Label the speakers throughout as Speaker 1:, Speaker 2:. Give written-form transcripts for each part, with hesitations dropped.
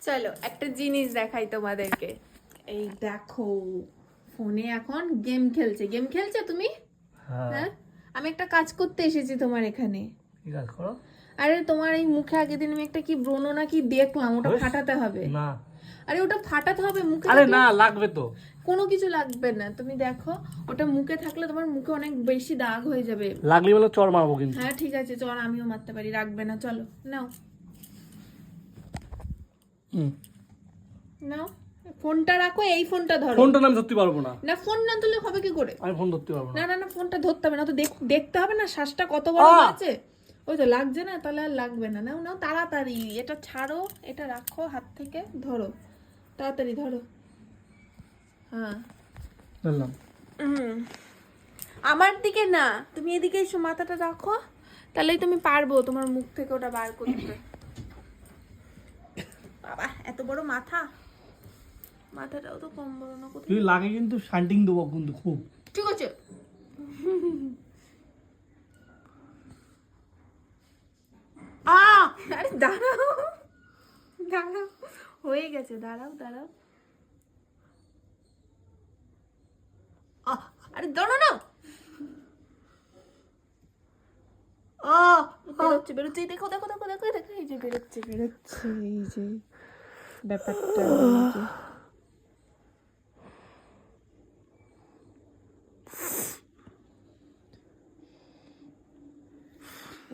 Speaker 1: চলো একটা জিনিস দেখাই তোমাদেরকে। এই দেখো, ফোনে এখন গেম খেলছে তুমি? হ্যাঁ, আমি একটা কাজ করতে এসেছি তোমার এখানে।
Speaker 2: কি কাজ করো?
Speaker 1: আরে তোমার এই মুখে আগের দিন আমি একটা কি ব্রণ না কি দেখলাম, ওটা ফাটাতে হবে।
Speaker 2: না
Speaker 1: আরে ওটা ফাটাতে হবে মুখে।
Speaker 2: আরে না, লাগবে তো।
Speaker 1: কোনো কিছু লাগবে না, তুমি দেখো ওটা মুখে থাকলে তোমার মুখে অনেক বেশি দাগ হয়ে যাবে।
Speaker 2: লাগলে বলে চড় মারবো কিন্তু।
Speaker 1: হ্যাঁ ঠিক আছে, চল আমিও মারতে পারি, রাখবে না, চলো নাও নাও ফোনটা রাখো, এই ফোনটা ধরো।
Speaker 2: ফোনটা আমি ধরতে পারবো না।
Speaker 1: না ফোন না তুললে হবে কি করে?
Speaker 2: আমি ফোন ধরতে পারবো না।
Speaker 1: না না না ফোনটা ধরতে হবে না, তো দেখতে হবে না শ্বাসটা কত বড় আছে। ওই তো লাগছে না, তাহলে আর লাগবে না। নাও নাও তাড়াতাড়ি, এটা ছাড়ো, এটা রাখো হাত থেকে, ধরো তাড়াতাড়ি ধরো। হ্যাঁ
Speaker 2: ধরলাম।
Speaker 1: আমার দিকে না, তুমি এদিকে এসো, মাথাটা রাখো, তাহলেই তুমি পারবো তোমার মুখ থেকে ওটা বার করতে। বাবা এত বড় মাথা, মাথাটাও তো কম বড় না। কোথায়
Speaker 2: তুই লাগে কিন্তু শান্টিং দেবো কিন্তু খুব।
Speaker 1: ঠিক আছে। আরে দাঁড়াও দাঁড়াও, হয়ে গেছে, দাঁড়াও দাঁড়াও। আরে দাঁড়াও না। বেরোচ্ছে বেরোচ্ছে, দেখো দেখো দেখো দেখো দেখো, এই যে বেরোচ্ছে বেরোচ্ছে, এই যে ব্যাপারটা, এই যে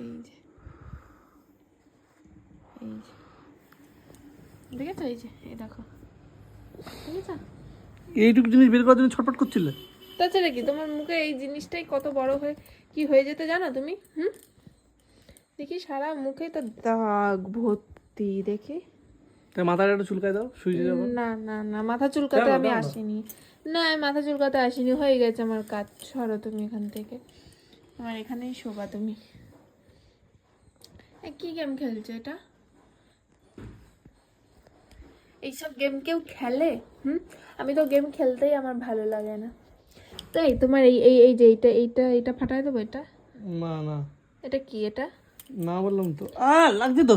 Speaker 1: এই যে দেখেছো, এই যে এই দেখো, দেখেছো?
Speaker 2: এইটুকু জিনিস বের করার জন্য ছটফট করছিলে?
Speaker 1: তাছাড়া কি, তোমার মুখে এই জিনিসটাই কত বড় হয়ে কি হয়ে যেতে জানো তুমি? দেখি সারা মুখে তো দাগ ভর্তি, দেখি।
Speaker 2: তাই মাথাটা একটু চুলকায় দাও, শুয়ে যাবো।
Speaker 1: না না না মাথা চুলকাতে আমি আসিনি, না আমি মাথা চুলকাতে আসিনি, হয়ে গেছে আমার কাজ। সরো তুমি এখান থেকে, আমার এখানেই শোবা তুমি। কি গেম খেলছো এটা? এইসব গেম কেউ খেলে? আমি তো গেম খেলতেই আমার ভালো লাগে না। তাই তোমার এই এই এই যে এইটা এইটা এইটা ফাটায় দেবো? এটা
Speaker 2: না না,
Speaker 1: এটা কি? এটা
Speaker 2: না বললাম তো। লাগছে তো,